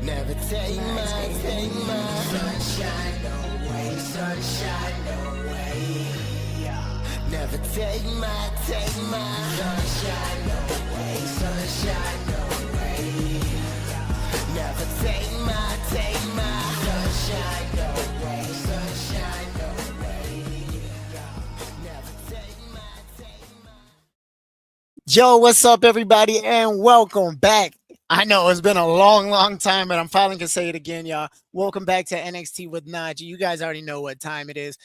Never take my sunshine away, sunshine away. Never take my sunshine away, sunshine away. Never take my sunshine away, sunshine away. Never take my. Yo, what's up, everybody, and welcome back. I know it's been a long time, but I'm finally gonna say it again, y'all. Welcome back to NXT with NaJee. You guys already know what time it is.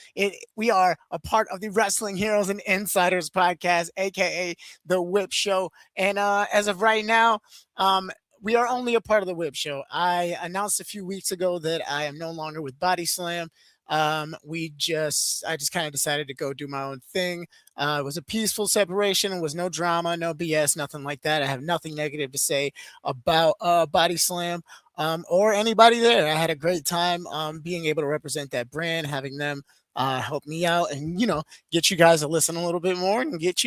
We are a part of the Wrestling Heroes and Insiders podcast, aka the Whip Show. And as of right now, we are only a part of the Whip Show. I announced a few weeks ago that I am no longer with Body Slam. I just kind of decided to go do my own thing. It was a peaceful separation. It was no drama, no BS, nothing like that. I have nothing negative to say about Body Slam or anybody there. I had a great time being able to represent that brand, having them help me out and, get you guys to listen a little bit more and get,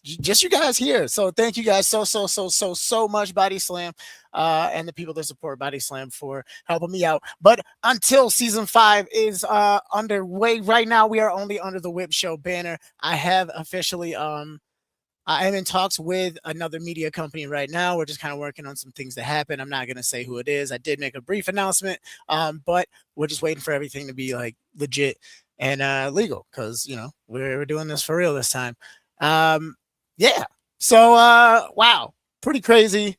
just you guys here. So thank you guys so much, Body Slam, and the people that support Body Slam for helping me out. But until season 5 is underway, right now we are only under the Whip Show banner. I have officially I am in talks with another media company right now. We're just kind of working on some things that happen. I'm not gonna say who it is. I did make a brief announcement, but we're just waiting for everything to be like legit and legal because we're doing this for real this time. Yeah. So, wow, pretty crazy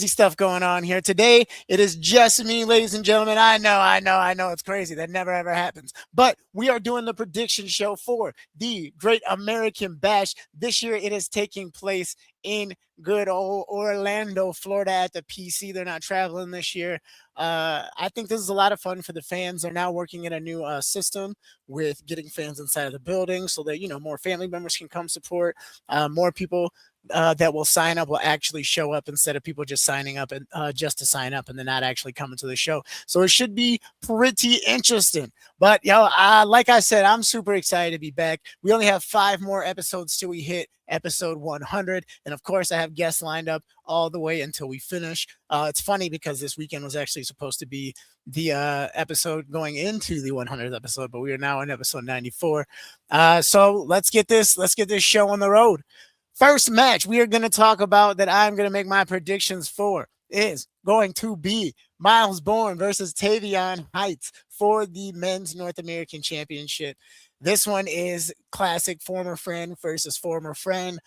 stuff going on here today. It is just me, ladies and gentlemen. I know it's crazy. That never ever happens. But we are doing the prediction show for the Great American Bash. This year it is taking place in good old Orlando, Florida at the PC. They're not traveling this year. I think this is a lot of fun for the fans. They're now working in a new system with getting fans inside of the building so that, more family members can come support. More people that will sign up will actually show up instead of people just signing up and just to sign up and then not actually coming to the show. So it should be pretty interesting. But like I said, I'm super excited to be back. We only have 5 more episodes till we hit episode 100, and of course I have guests lined up all the way until we finish. It's funny because this weekend was actually supposed to be the episode going into the 100th episode, but we are now in episode 94. So let's get this show on the road. First match we are going to talk about that I'm going to make my predictions for is going to be Miles Bourne versus Tavion Heights for the Men's North American Championship. This one is classic former friend versus former friend,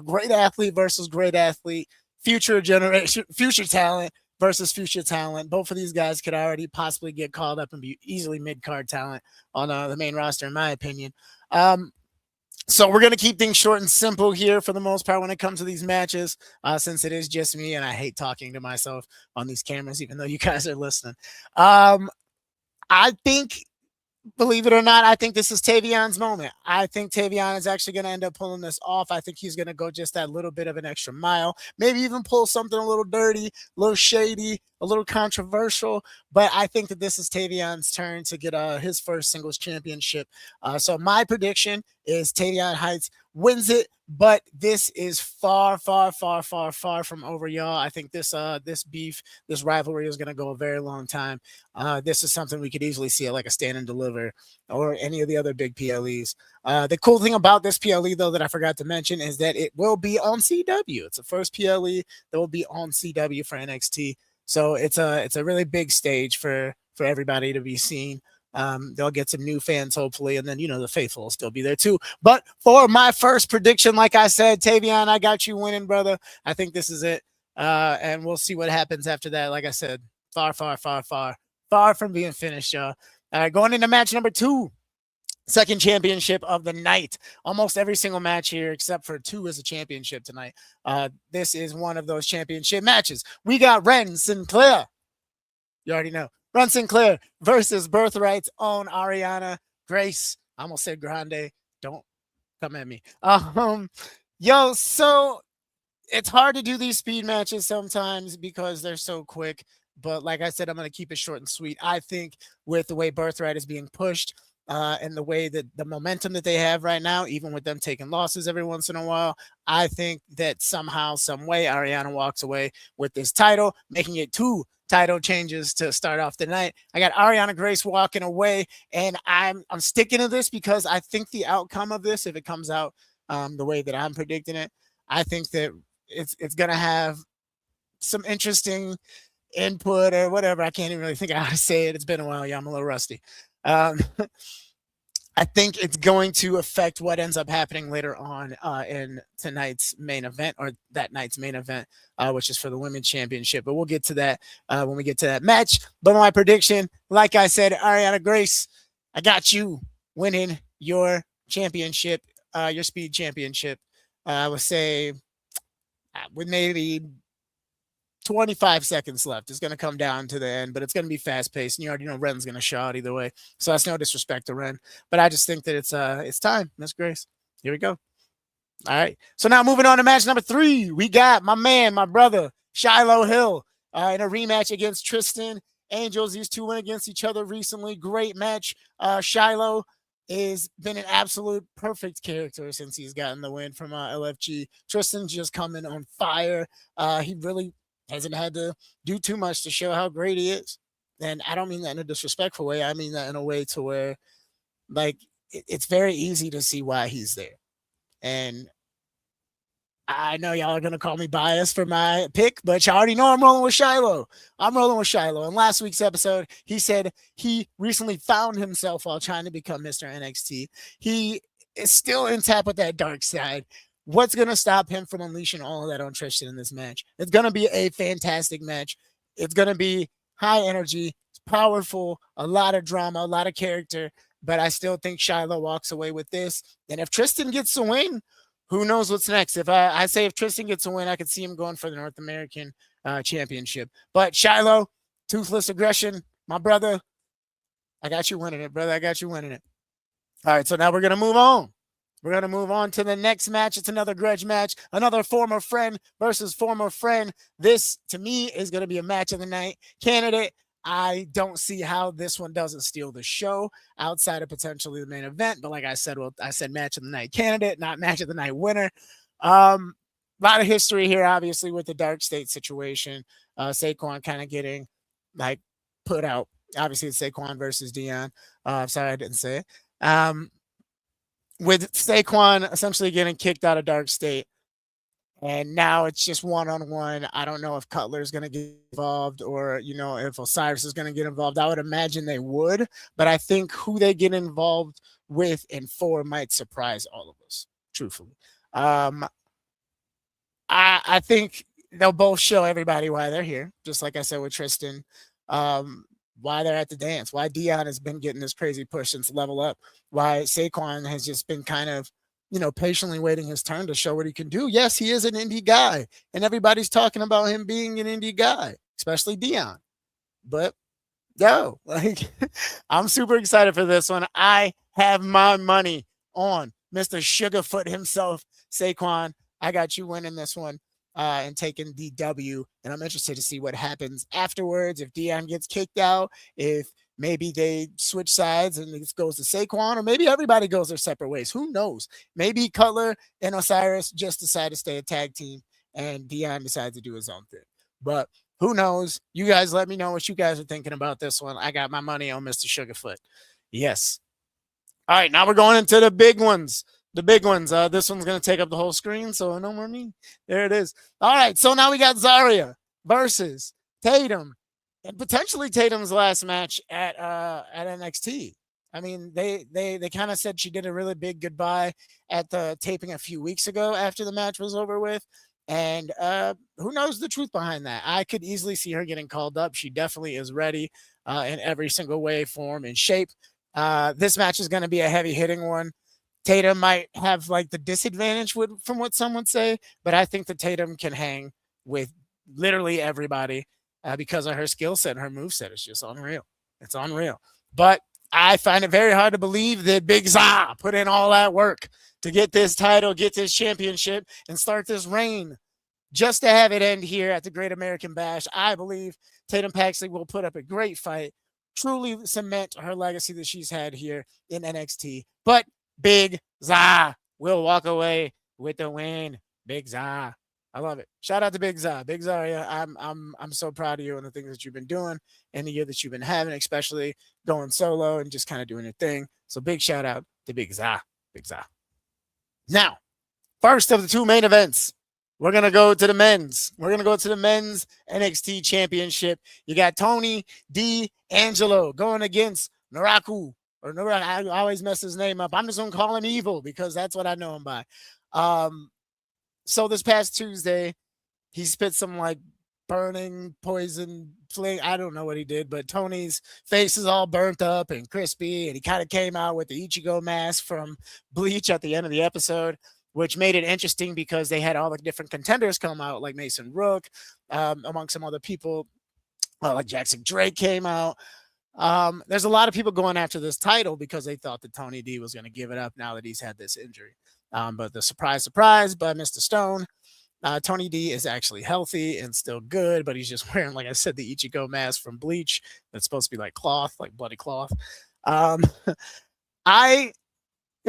great athlete versus great athlete, future generation, future talent versus future talent. Both of these guys could already possibly get called up and be easily mid-card talent on the main roster, in my opinion. So we're going to keep things short and simple here for the most part when it comes to these matches, since it is just me and I hate talking to myself on these cameras, even though you guys are listening. I think, believe it or not, I think this is Tavion's moment. I think Tavion is actually going to end up pulling this off. I think he's going to go just that little bit of an extra mile, maybe even pull something a little dirty, a little shady, a little controversial. But I think that this is Tavion's turn to get his first singles championship. So my prediction is Tavion Heights wins it, but this is far from over, y'all. I think this beef, this rivalry is going to go a very long time. This is something we could easily see at like a Stand and Deliver or any of the other big PLEs. The cool thing about this PLE, though, that I forgot to mention is that it will be on CW. It's the first PLE that will be on CW for NXT. So it's a really big stage for everybody to be seen. They'll get some new fans, hopefully, and then, the faithful will still be there too. But for my first prediction, like I said, Tavion, I got you winning, brother. I think this is it. And we'll see what happens after that. Like I said, far from being finished, y'all. All right, going into match number 2. Second championship of the night. Almost every single match here, except for 2, is a championship tonight. This is one of those championship matches. We got Ren Sinclair. You already know. Ren Sinclair versus Birthright's own Ariana Grace. I almost said Grande. Don't come at me. So it's hard to do these speed matches sometimes because they're so quick. But like I said, I'm going to keep it short and sweet. I think with the way Birthright is being pushed, and the way that the momentum that they have right now, even with them taking losses every once in a while, I think that somehow, some way, Ariana walks away with this title, making it 2 title changes to start off the night. I got Ariana Grace walking away, and I'm sticking to this because I think the outcome of this, if it comes out the way that I'm predicting it, I think that it's gonna have some interesting input or whatever. I can't even really think of how to say it. It's been a while. Yeah, I'm a little rusty. Um, I think it's going to affect what ends up happening later on in tonight's main event or that night's main event, which is for the women's championship. But we'll get to that when we get to that match. But my prediction, like I said, Ariana Grace, I got you winning your championship, your speed championship. I would say with maybe 25 seconds left. It's going to come down to the end, but it's going to be fast paced. And you already know Ren's going to show out either way. So that's no disrespect to Ren. But I just think that it's time, Miss Grace. Here we go. All right. So now moving on to match number 3, we got my man, my brother, Shiloh Hill, in a rematch against Tristan Angels. These two went against each other recently. Great match. Shiloh has been an absolute perfect character since he's gotten the win from LFG. Tristan's just coming on fire. He really hasn't had to do too much to show how great he is. And I don't mean that in a disrespectful way. I mean that in a way to where, like, it's very easy to see why he's there. And I know y'all are gonna call me biased for my pick, but y'all already know I'm rolling with Shiloh. I'm rolling with Shiloh. In last week's episode, he said he recently found himself while trying to become Mr. NXT. He is still in tap with that dark side. What's gonna stop him from unleashing all of that on Tristan in this match? It's gonna be a fantastic match. It's gonna be high energy, it's powerful, a lot of drama, a lot of character. But I still think Shiloh walks away with this. And if Tristan gets the win, who knows what's next? If I say if Tristan gets a win, I could see him going for the North American championship. But Shiloh, Toothless Aggression, my brother, I got you winning it, brother. I got you winning it. All right, so now we're gonna move on. We're gonna move on to the next match. It's another grudge match, another former friend versus former friend. This to me is gonna be a match of the night candidate. I don't see how this one doesn't steal the show outside of potentially the main event. But like I said, well, I said match of the night candidate, not match of the night winner. A lot of history here, obviously, with the Dark State situation. Saquon kind of getting like put out. Obviously, it's Saquon versus Dion. Sorry, I didn't say it. With Saquon essentially getting kicked out of Dark State, and now it's just one-on-one. I don't know if Cutler's going to get involved or, if Osiris is going to get involved. I would imagine they would, but I think who they get involved with and for might surprise all of us, truthfully. I think they'll both show everybody why they're here, just like I said with Tristan, why they're at the dance, why Dion has been getting this crazy push since Level Up, why Saquon has just been kind of patiently waiting his turn to show what he can do. Yes, he is an indie guy, and everybody's talking about him being an indie guy, especially Dion. But yo, like, I'm super excited for this one. I have my money on Mr. Sugarfoot himself, Saquon. I got you winning this one and taking the W. And I'm interested to see what happens afterwards. If Dion gets kicked out, if maybe they switch sides and it goes to Saquon, or maybe everybody goes their separate ways. Who knows? Maybe Cutler and Osiris just decide to stay a tag team and Dion decides to do his own thing. But who knows? You guys let me know what you guys are thinking about this one. I got my money on Mr. Sugarfoot. Yes. All right, now we're going into the big ones. The big ones. This one's going to take up the whole screen, so no more me. There it is. All right, so now we got Zarya versus Tatum, and potentially Tatum's last match at NXT. I mean, they kind of said she did a really big goodbye at the taping a few weeks ago after the match was over with. And who knows the truth behind that? I could easily see her getting called up. She definitely is ready in every single way, form, and shape. This match is going to be a heavy hitting one. Tatum might have like the disadvantage from what some would say, but I think that Tatum can hang with literally everybody because of her skill set and her moveset is just unreal. It's unreal. But I find it very hard to believe that Big Za put in all that work to get this title, get this championship, and start this reign just to have it end here at the Great American Bash. I believe Tatum Paxley will put up a great fight truly cement her legacy that she's had here in NXT. But Big Za will walk away with the win. Big Za. I love it. Shout out to Big Za. Big Za, yeah, I'm so proud of you and the things that you've been doing and the year that you've been having, especially going solo and just kind of doing your thing. So big shout out to Big Za. Big Za. Now, first of the two main events, we're going to go to the men's. We're going to go to the men's NXT championship. You got Tony D'Angelo going against Naraku. I always mess his name up. I'm just going to call him Evil because that's what I know him by. So this past Tuesday, he spit some like burning poison fling. I don't know what he did, but Tony's face is all burnt up and crispy, and he kind of came out with the Ichigo mask from Bleach at the end of the episode, which made it interesting because they had all the different contenders come out, like Mason Rook, among some other people, like Jackson Drake came out. There's a lot of people going after this title because they thought that Tony D was going to give it up now that he's had this injury. But the surprise by Mr. Stone, Tony D is actually healthy and still good, but he's just wearing, like I said, the Ichigo mask from Bleach. That's supposed to be like cloth, like bloody cloth.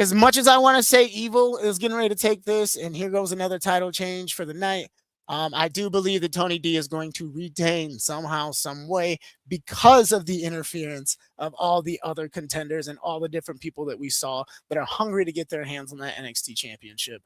As much as I want to say Evil is getting ready to take this, and here goes another title change for the night, I do believe that Tony D is going to retain somehow, some way, because of the interference of all the other contenders and all the different people that we saw that are hungry to get their hands on that NXT championship.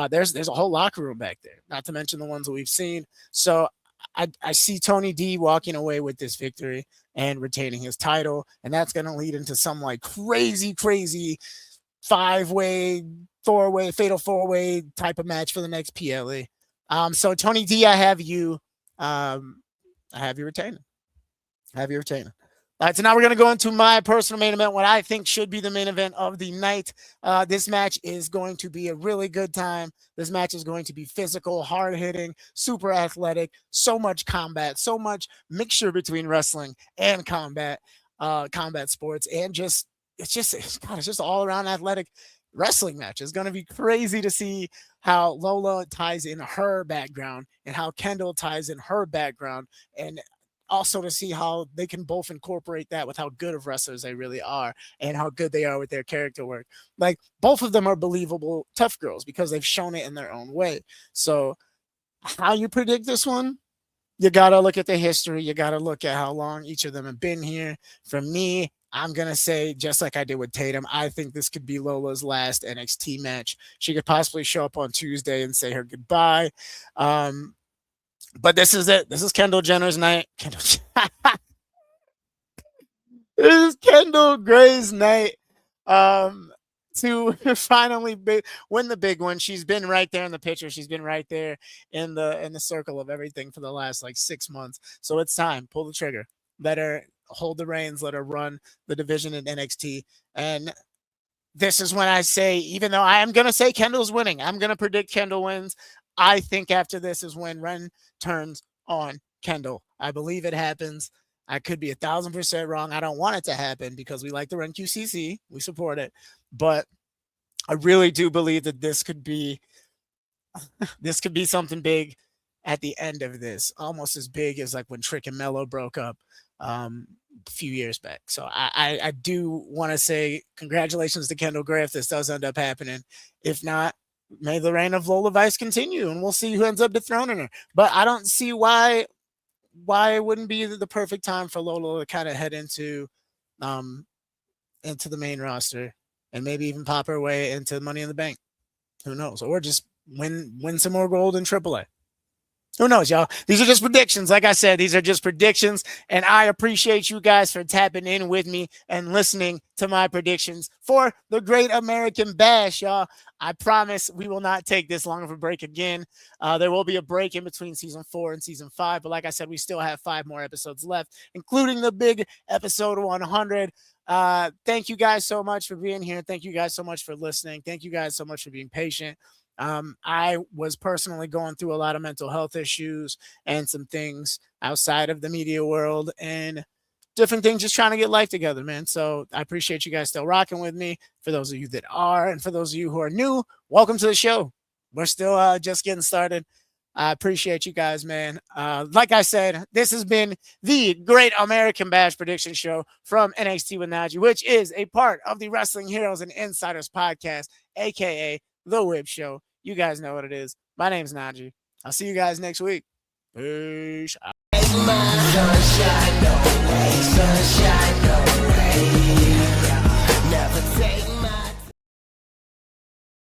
There's a whole locker room back there, not to mention the ones that we've seen. So I see Tony D walking away with this victory and retaining his title, and that's going to lead into some like crazy 5-way, 4-way, fatal 4-way type of match for the next PLE. So Tony D, I have you retaining. All right, so now we're going to go into my personal main event, what I think should be the main event of the night. This match is going to be a really good time. This match is going to be physical, hard-hitting, super athletic, so much combat, so much mixture between wrestling and combat sports, and it's just all around athletic wrestling match. It's going to be crazy to see how Lola ties in her background and how Kendall ties in her background, and also to see how they can both incorporate that with how good of wrestlers they really are and how good they are with their character work. Like, both of them are believable tough girls because they've shown it in their own way. So how you predict this one? You got to look at the history. You got to look at how long each of them have been here. For me, I'm going to say, just like I did with Tatum, I think this could be Lola's last NXT match. She could possibly show up on Tuesday and say her goodbye. But this is it. This is Kendall Jenner's night. This is Kendall Gray's night to finally win the big one. She's been right there in the picture. She's been right there in the circle of everything for the last like 6 months. So it's time. Pull the trigger. Let her hold the reins. Let her run the division in NXT. And this is when I say, even though I am going to say Kendall's winning, I'm going to predict Kendall wins. I think after this is when Ren turns on Kendall. I believe it happens. I could be 1,000% wrong. I don't want it to happen because we like the Ren QCC. We support it. But I really do believe that this could be something big at the end of this, almost as big as like when Trick and Mello broke up a few years back. So I do want to say congratulations to Kendall Gray if this does end up happening. If not, may the reign of Lola Vice continue, and we'll see who ends up dethroning her. But I don't see why it wouldn't be the perfect time for Lola to kind of head into the main roster and maybe even pop her way into Money in the Bank. Who knows? Or just win some more gold in AAA. Who knows, y'all? These are just predictions. Like I said, these are just predictions, and I appreciate you guys for tapping in with me and listening to my predictions for the Great American Bash, y'all. I promise we will not take this long of a break again. There will be a break in between season 4 and season 5, but like I said, we still have 5 more episodes left, including the big episode 100. Thank you guys so much for being here. Thank you guys so much for listening. Thank you guys so much for being patient. I was personally going through a lot of mental health issues and some things outside of the media world and different things, just trying to get life together, man. So I appreciate you guys still rocking with me. For those of you that are, and for those of you who are new, welcome to the show. We're still just getting started. I appreciate you guys, man. Like I said, this has been the Great American Bash Prediction Show from NXT with NaJee, which is a part of the Wrestling Heroes and Insiders podcast, aka The Whip Show. You guys know what it is. My name's NaJee. I'll see you guys next week. Peace out.